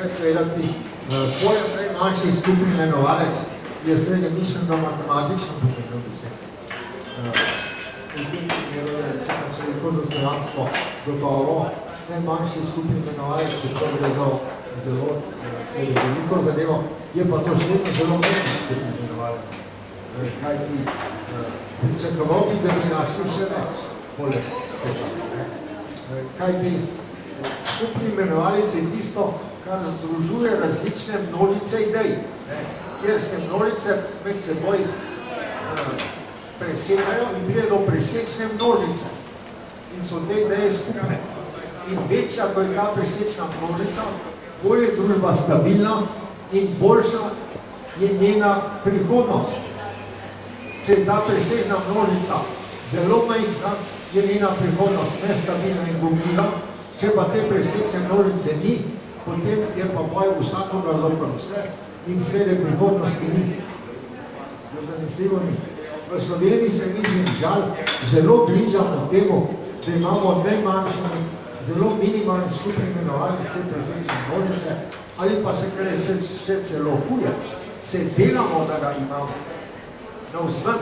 nekaj povedati. Pojem najmanjši skupni imenovalec je seveda, mislim, da matematično pomenil besed. V tem primeru je recimo človekodostojanstvo gotovo najmanjši skupni imenovalec, če to gre za zelo veliko zadevo, je pa to zelo manjši skupni imenovalec. Kaj ti pričakoval bi, da bi našli še več, poleg tega. Kaj ti skupni imenovalec je tisto, kar združuje različne množice idej, kjer se množice med seboj presekajo in pride do presečne množice. In so te ideje skupne. In večja, ko je ta presečna množica, bolj je družba stabilna in boljša je njena prihodnost. Če je ta presečna množica zelo majhna, je njena prihodnost nestabilna in gubljiva. Če pa te presečne množice ni, potem je pa boj vsakogar zoper vse in srede prihodnosti ni. Zanesljivo ni. V Sloveniji se mislim, žal, zelo bližamo temu, da imamo najmanjši, zelo minimalni skupni imenovalni vse presečne množice, ali pa se kar je še celo huje. Se delamo, da ga imamo. Navzven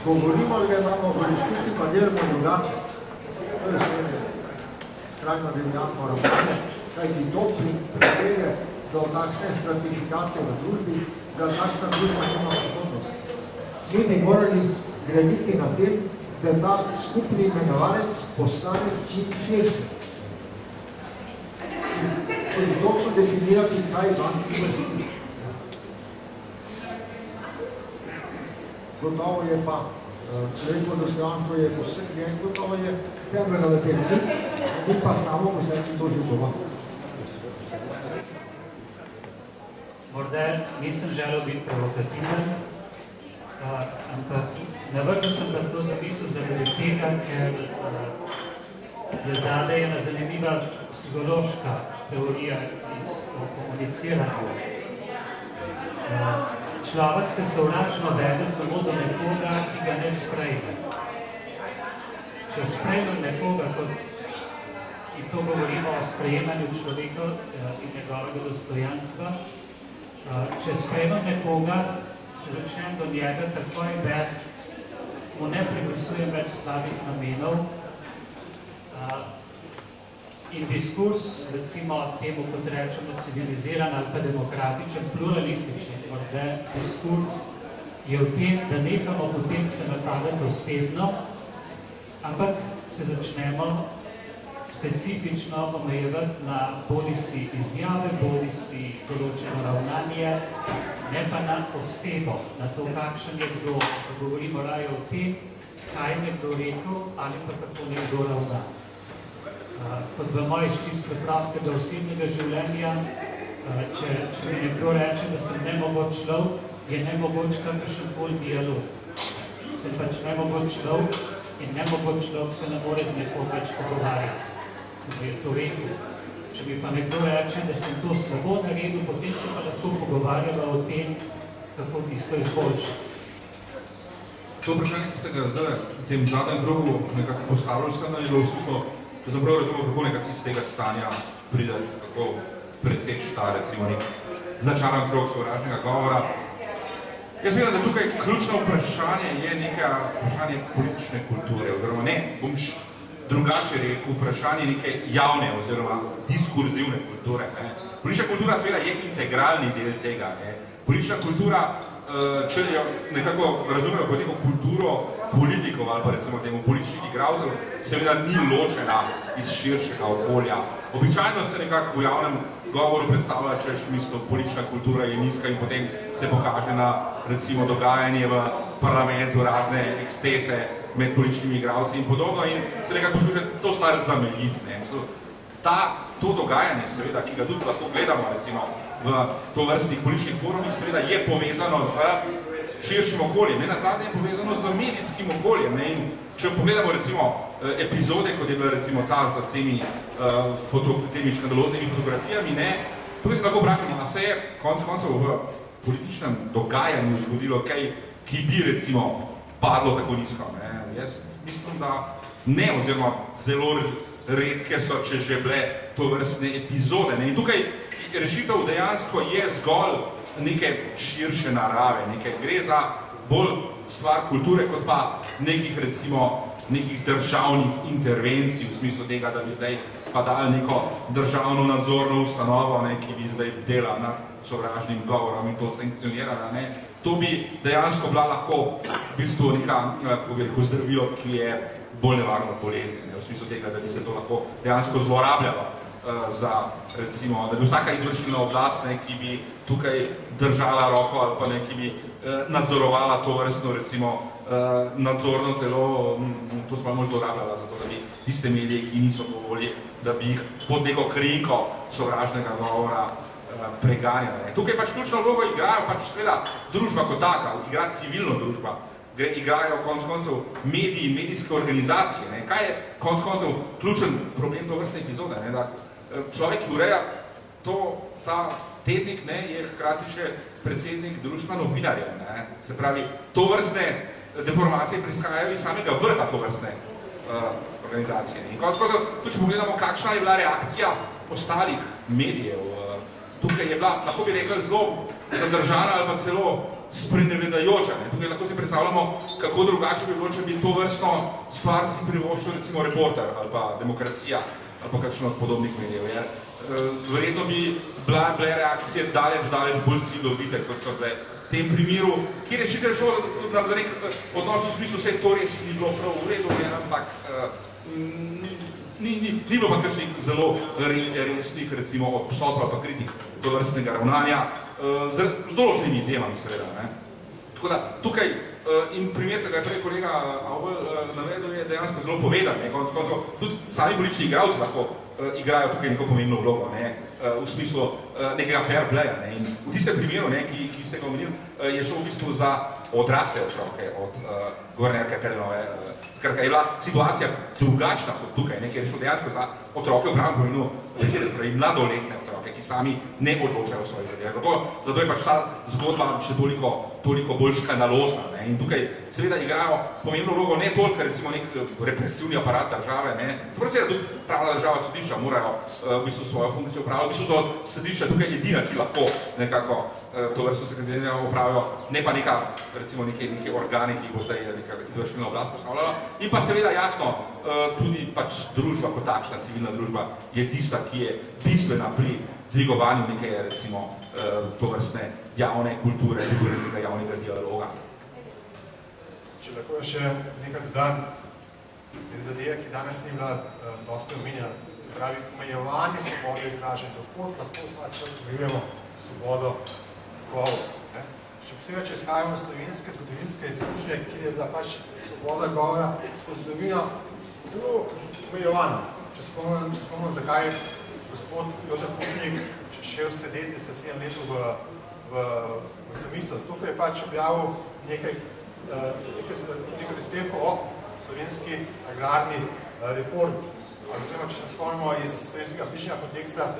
govorimo, da ga imamo, v resnici pa delamo drugače. To je Slovenija. Skrajno deviantno ravnanje, kajti to privede do takšne stratifikacije v družbi, da takšna družba nima prihodnosti. Mi bi morali graditi na tem, da ta skupni imenovalec postane čim širši. In točno definirati, kaj vam vrsti. Gotovo je pa človekodostojanstvo je posebno in gotovo je temeljno v tem ni pa samo v sebi to že doma. Morda nisem želel biti provokativen, ampak navrnil sem pa to zamisel zaradi tega, ker je zadaj ena zanimiva psihološka teorija o komuniciranju. Človek se sovražno vede samo do nekoga, ki ga ne sprejme. Če sprejmem nekoga, in to govorimo o sprejemanju človeka in njegovega dostojanstva, če sprejmem nekoga, se začnem do njega takoj vesti, mu ne pripisujem več slabih namenov in diskurs, recimo temu, kot rečemo, civiliziran ali pa demokratičen, pluralistični, morda diskurs je v tem, da nekamo potem se napadati osebno, ampak se začnemo specifično omejevati na bodisi izjave, bodisi določeno ravnanje, ne pa na osebo, na to, kakšen je kdo. Govorimo raje o tem, kaj je nekdo rekel ali pa kako nekdo ravna. Kot vemo iz čisto preprostega osebnega življenja, če mi nekdo reče, da sem nemogoč človek, je nemogoč kakršenkoli dialog. Sem pač nemogoč človek in nemogoč človek se ne more z nekom več pogovarjati. Ko je to rekel. Če mi pa nekdo reče, da sem to slabo naredil, potem se pa lahko pogovarjala o tem, kako tisto izboljšati. To vprašanje, ki ste ga zdaj v tem zadnjem krogu nekako postavljali, se na ilo vsuslo, če sem prav razumel, kako nekako iz tega stanja pridati, kako preseči ta, recimo, nek začaran krog sovražnega govora. Jaz mislim, da tukaj ključno vprašanje je neka vprašanje politične kulture, oziroma ne, bom drugače rekel, vprašanje neke javne oziroma diskurzivne kulture. Politična kultura seveda je integralni del tega. Politična kultura, če jo nekako razumemo kot neko kulturo politikov ali pa recimo temu političnih igralcev, seveda ni ločena iz širšega okolja. Običajno se nekako v javnem govoru predstavlja, če mislim, politična kultura je nizka in potem se pokaže na recimo dogajanje v parlamentu, razne ekscese med političnimi igralci in podobno in se nekako poskuša to stvar zameljiti. To dogajanje, seveda, ki ga tudi lahko gledamo recimo v tovrstnih političnih forumih, seveda je povezano z širšim okoljem. Nazadnje je povezano z medijskim okoljem. In če pogledamo recimo epizode, kot je bila recimo ta z temi škandaloznimi fotografijami, tukaj se lahko vprašamo, a se je konec koncev v političnem dogajanju zgodilo kaj, ki bi recimo padlo tako nizko. Jaz mislim, da ne, oziroma zelo redke so, če že bile to vrstne epizode. Ne? In tukaj rešitev dejansko je zgolj neke širše narave, gre za bolj stvar kulture, kot pa nekih, recimo, nekih državnih intervencij, v smislu tega, da bi zdaj pa dali neko državno nadzorno ustanovo, ne, ki bi zdaj dela nad sovražnim govorom in to sankcionirala. Ne. To bi dejansko bila lahko v bistvu neka, kako bi rekel, zdravilo, ki je bolj nevarno od bolezni, ne, v smislu tega, da bi se to lahko dejansko zlorabljalo za, recimo, da bi vsaka izvršilna oblast, ne, ki bi tukaj držala roko ali pa ne, ki bi nadzorovala to vrstno, recimo, nadzorno telo, to smo možno zlorabljala, zato da bi tiste medije, ki niso dovolji, da bi jih pod neko krinko sovražnega govora preganjali. Tukaj pač ključno vlogo igrajo pač seveda družba kot taka, igra civilno družba, igrajo konc koncev mediji in medijske organizacije. Ne. Kaj je konc koncev ključen problem to vrstne epizode? Ne, da človek, ki ureja ta tednik, ne, je hkrati še predsednik društva novinarjev. Ne. Se pravi, to vrstne deformacije prihajajo iz samega vrha to vrstne organizacije. In konc koncev, tudi če pogledamo, kakšna je bila reakcija ostalih medijev, tukaj je bila, lahko bi rekel, zelo zadržana ali pa celo sprenevedajoča. Tukaj lahko si predstavljamo, kako drugače bi bilo, če bi to vrstno stvar si privoščil, recimo, Reporter ali pa Demokracija ali pa kakšno od podobnih medijev. Verjetno bi bile reakcije daleč bolj silovite, kot so bile v tem primeru, kjer je sicer šlo za nek odnos v smislu, vse to res ni bilo prav v redu, ampak ni bilo pa kakšnih zelo resnih, recimo, obsodb ali pa kritik do vrstnega ravnanja, z določenimi izjemami, seveda. Tako da, tukaj, in primer, ki ga je prej kolega Avbel navedel, je dejansko zelo povedan. Tudi sami politični igralci lahko igrajo tukaj neko pomembno vlogo, v smislu nekega fair playa. In v tistem primeru, ki ste ga omenili, je šlo v bistvu za odrasle otroke od guvernerke Pelenove. Skratka, je bila situacija drugačna kot tukaj, ker je šlo dejansko za otroke v pravem pomenu besede, spravi mladoletne otroke, ki sami ne odločajo o svojih zadevah. Zato je pač ta zgodba še toliko bolj škandalozna. In tukaj seveda igrajo pomembno vlogo ne toliko, recimo, nek represivni aparat države, to seveda tudi pravna država sodišča morajo v bistvu svojo funkcijo upravljati. V bistvu so sodišča tukaj edina, ki lahko nekako to vrsto sekretarja opravijo, ne pa neka, recimo, neke organe, ki bo zdaj neka izvršilna oblast postavljala. In pa seveda jasno, tudi pač družba kot takšna, civilna družba, je tista, ki je bistvena pri dvigovanju neke, recimo, to vrstne javne kulture, nekega javnega dialoga. Če lahko je še nekaj dodan, in zadeva, ki danes ni bila dosti omenjena, se pravi, omejevanje svobode izražanja, dokot lahko pač omejujemo svobodo govora. Še posebej, če izhajamo slovenske zgodovinske izkušnje, kjer je bila pač svoboda govora skozi zgodovino zelo omejevana. Če spomnim, zakaj je gospod Jožef Pušnik šel sedeti za 7 letov v Samico, zato ker je pač objavil nekaj prispevkov o slovenski agrarni reformi. Oziroma, če se spomnimo iz slovenskega pišnjega konteksta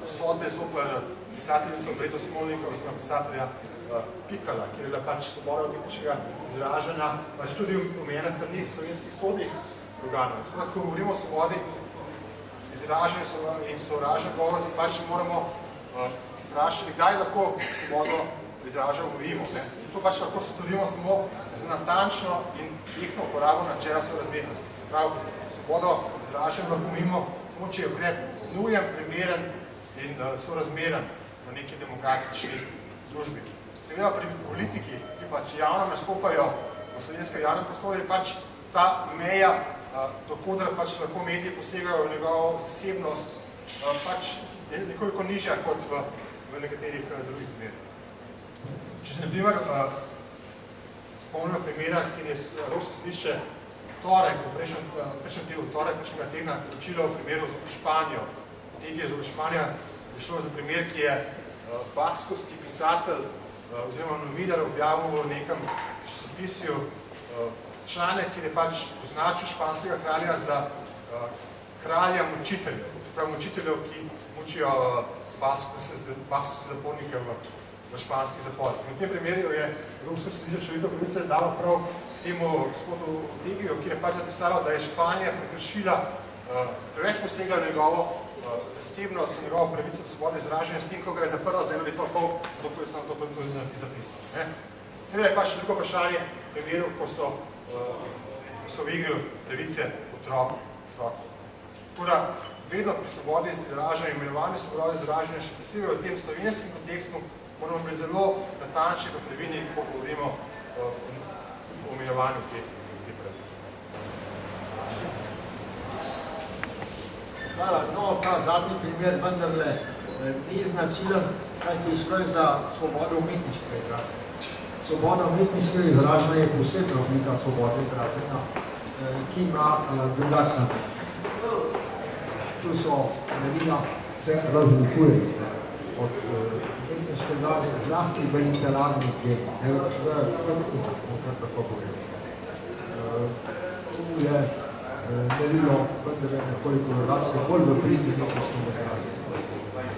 sodbe zoper pisateljico Bredo Smolnika oziroma pisatelja Pikala, kjer je bila pač svoboda kritičnega izražanja, pač tudi omejena strani slovenskih sodnih organov. Tako, ko govorimo o svobodi izražanja in sovražnega govora, se pač moramo vprašati, kdaj lahko svobodo izražanja omejimo. To pač lahko storimo samo z natančno in tehtno uporabo načela sorazmernosti. Se pravi, svobodo izražanja lahko omejimo samo, če je ukrep nujen, primeren in sorazmeren v neki demokratični družbi. Seveda pri politiki, ki pač javno nastopajo v slovenskem javnem prostoru, je pač ta meja, dokodar pač lahko mediji posegajo v njegovo zasebnost, pač nekoliko nižja kot v nekaterih drugih primerih. Če se na primer spomnimo primera, kjer je Evropsko sodišče prejšnjem tednu, prejšnjega tedna odločilo v primeru zoper Španijo. Tegije zoper Španija je šlo za primer, ki je baskovski pisatelj oziroma novinar objavil v nekem časopisju članek, kjer je pač označil španskega kralja za kralja mučiteljev, se pravi mučiteljev, ki mučijo baskovske zapornike v španskih zaporih. In v tem primeru je Evropsko sodišče človekove pravice dalo prav temu gospodu Tegiju, kjer je pač zapisalo, da je Španija prekršila preveč posega njegovo zasebnost, njegovo pravico do svobode izražanja s tem, ko ga je zaprlo za 1 leto in pol, zato ko je samo to zapisal. Seveda je pač drugo vprašanje v primeru, ko so v igri pravice otrok. Tako da vedno pri svobodi izražanja, imenovanju svobode izražanja, še posebej v tem slovenskem kontekstu, moramo biti zelo natančni pa previdni, ko govorimo o omenjevanju te pravice. Hvala. No, ta zadnji primer vendarle ni značilen, kajti šlo je za svobodo umetniškega izražanja. Svoboda umetniškega izražanja je posebna oblika svobode izražanja, ki ima drugačna. Tu so merila se razlikujejo od umetniške izražanja, zlasti v literarnih delih, v knjigah, kar tako govorim. Tu je merilo vendarle nekoliko drugačne, bolj v prid umetniškega izražanja.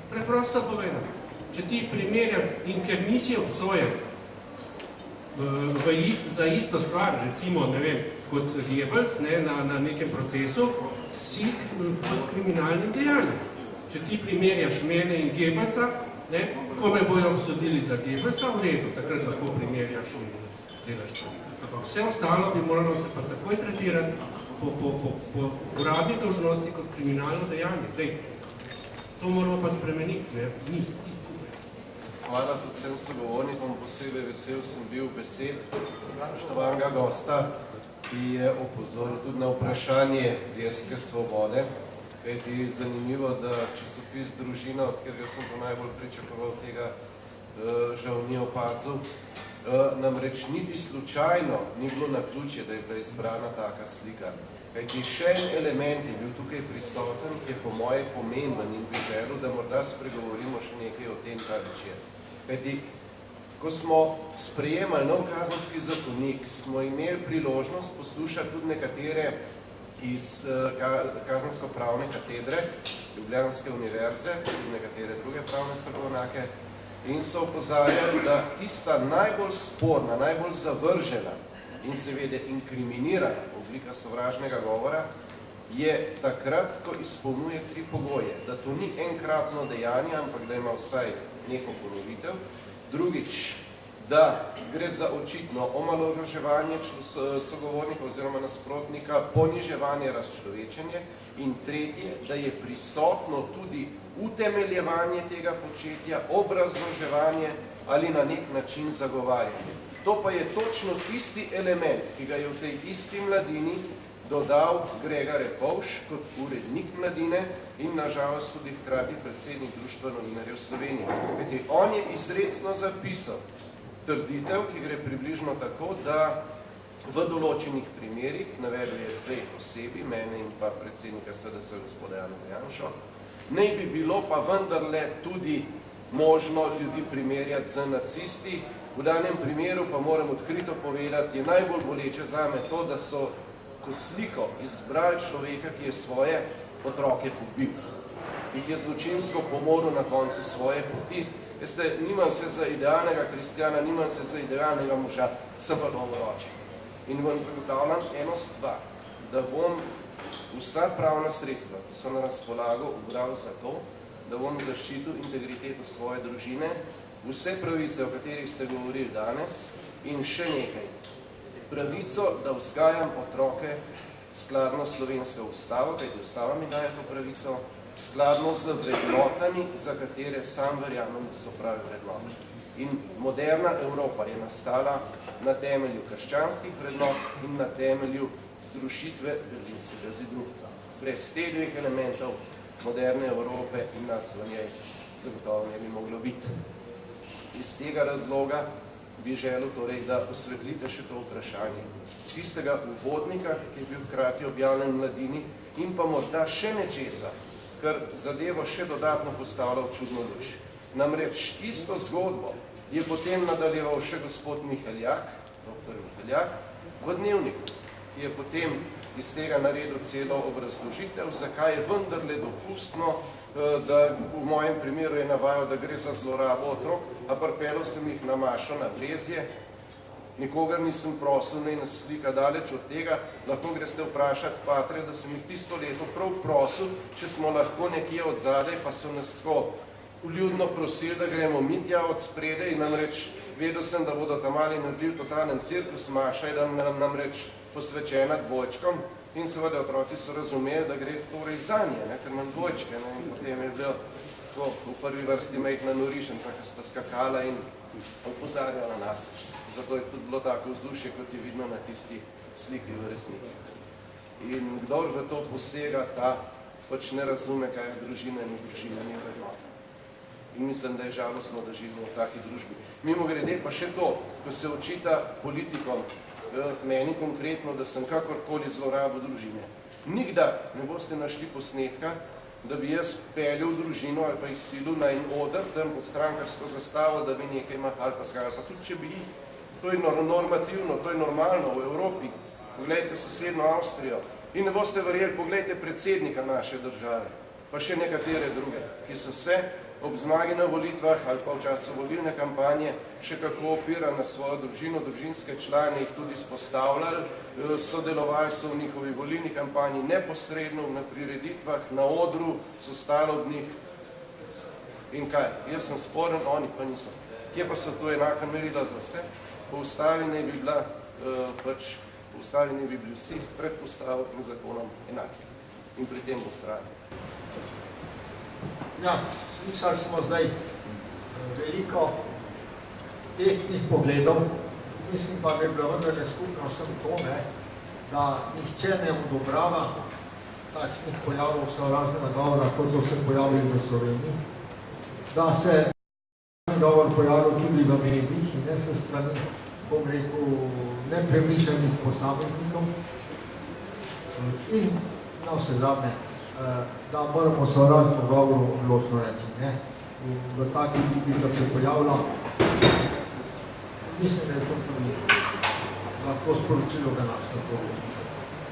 Preprosto povedati. Če ti primerjam in ker nisi obsojen za isto stvar, recimo, ne vem, kot Goebbels na nekem procesu, si pod kriminalnim dejanjem. Če ti primerjaš mene in Goebbelsa, ko me bojo obsodili za Goebbelsa, v redu, takrat lahko primerjaš in delaš stvari. Ampak vse ostalo bi moralo se pa takoj tretirati po uradni dolžnosti kot kriminalno dejanje. Zdaj, to moramo pa spremeniti, ni. Hvala tudi vsem sogovornikom, posebej vesel sem bil besed spoštovanega gosta, ki je opozoril tudi na vprašanje verske svobode. Kajti zanimivo, da časopis Družina, od katerega sem to najbolj pričakoval, tega žal ni opazil. Namreč niti slučajno ni bilo naključje, da je bila izbrana taka slika. Kajti še en element je bil tukaj prisoten, ki je po moje pomemben in bi želel, da morda spregovorimo še nekaj o tem ta večer. Kajti, ko smo sprejemali nov kazenski zakonik, smo imeli priložnost poslušati tudi nekatere iz kazensko-pravne katedre Ljubljanske univerze, tudi nekatere druge pravne strokovnjake, in so opozarjali, da tista najbolj sporna, najbolj zavržena in seveda inkriminirana oblika sovražnega govora je takrat, ko izpolnjuje 3 pogoje, da to ni enkratno dejanje, ampak da ima vsaj neko ponovitev. Drugič, da gre za očitno omalovaževanje sogovornika oziroma nasprotnika, poniževanje, razčlovečenje. In tretje, da je prisotno tudi utemeljevanje tega početja, obrazloževanje ali na nek način zagovarjanje. To pa je točno tisti element, ki ga je v tej isti Mladini dodal Gregor Repovž kot urednik Mladine in nažalost tudi hkrati predsednik Društva novinarjev Slovenije. Kajti on je izrecno zapisal trditev, ki gre približno tako, da v določenih primerih, navedel je 2 osebi, mene in pa predsednika SDS gospoda Janeza Janšo, naj bi bilo pa vendarle tudi možno ljudi primerjati z nacisti. V danem primeru pa moram odkrito povedati, je najbolj boleče zame to, da so kot sliko izbrali človeka, ki je svoje otroke pobil. Jih je zločinsko pomoril na koncu svoje poti. Veste, nimam se za idealnega kristjana, nimam se za idealnega moža, sem pa dolgoročen. In vam zagotavljam eno stvar, da bom vsa pravna sredstva, ki so na razpolago, ubral za to, da bom zaščitil integriteto svoje družine, vse pravice, o katerih ste govorili danes, in še nekaj. Pravico, da vzgajam otroke skladno s slovensko ustavo, kajti ustava mi daje to pravico, skladno z vrednotami, za katere sam verjamem, da so pravi vrednote. In moderna Evropa je nastala na temelju krščanskih vrednot in na temelju zrušitve Berlinskega zidu. Brez teh 2 elementov moderne Evrope in nas v njej zagotovo ne bi moglo biti. Iz tega razloga bi želel torej, da osvetlite še to vprašanje tistega uvodnika, ki je bil hkrati objavljen v Mladini, in pa morda še nečesa, kar zadevo še dodatno postavlja v čudno luč. Namreč isto zgodbo je potem nadaljeval še gospod Miheljak, dr. Miheljak, v Dnevniku, ki je potem iz tega naredil celo obrazložitev, zakaj je vendarle dopustno, da v mojem primeru je navajal, da gre za zlorabo otrok, a pripeljal sem jih na mašo na Brezje Nikogar nisem prosil, naj nas slika daleč od tega, lahko greste vprašati patre, da sem jih tisto leto prav prosil, če smo lahko nekje od zadaj, pa so nas tako vljudno prosili, da gremo mi tja od spredaj, namreč vedel sem, da bodo tam mali naredili totalen cirkus, Maša je namreč posvečena dvojčkom in seveda otroci so razumeli, da gre torej za nje, ker imam dvojčke, in potem je bilo tako v prvi vrsti majhna norišenca, ker sta skakala in opozarjala nas. Zato je tudi bilo tako vzdušje, kot je vidno na tisti sliki v resnici. In kdor v to posega, ta pač ne razume, kaj je družina in družina ni vrednota. In mislim, da je žalostno, da živimo v taki družbi. Mimogrede pa še to, ko se očita politikom, meni konkretno, da sem kakorkoli zlorabil družine. Nikdar ne boste našli posnetka, da bi jaz peljal družino ali pa izsilil na en oder, tam pod strankarsko zastavo, da bi nekaj mahal pa skajal. Pa tudi če bi jih, to je normativno, to je normalno v Evropi. Poglejte sosedno Avstrijo. In ne boste verjeli, poglejte predsednika naše države, pa še nekatere druge, ki so se ob zmagi na volitvah ali pa v času volilne kampanje še kako opira na svojo družino, družinske člane, jih tudi izpostavljali, sodelovali so v njihovi volilni kampanji neposredno, na prireditvah, na odru, so stali od njih. In kaj? Jaz sem sporen, oni pa niso. Kje pa so to enaka merila za vse? Po ustavi naj bi bila, po ustavi naj bi bili vsi pred ustavo in zakonom enaki. In pri tem bo strani. Ja, slišali smo zdaj veliko tehtnih pogledov, mislim pa, da je bilo vendarle skupno vsem to, da nihče ne odobrava takšnih pojavov sovražnega govora, kot so se pojavili v Sloveniji, da se govor pojavil tudi v medijih in ne se strani, bom rekel, nepremišljenih posameznikov in na vse zadnje, da moramo sovražnemu govoru odločno reči. V takih vidih, da se pojavlja, mislim, da je to tudi lahko sporočilo današnje.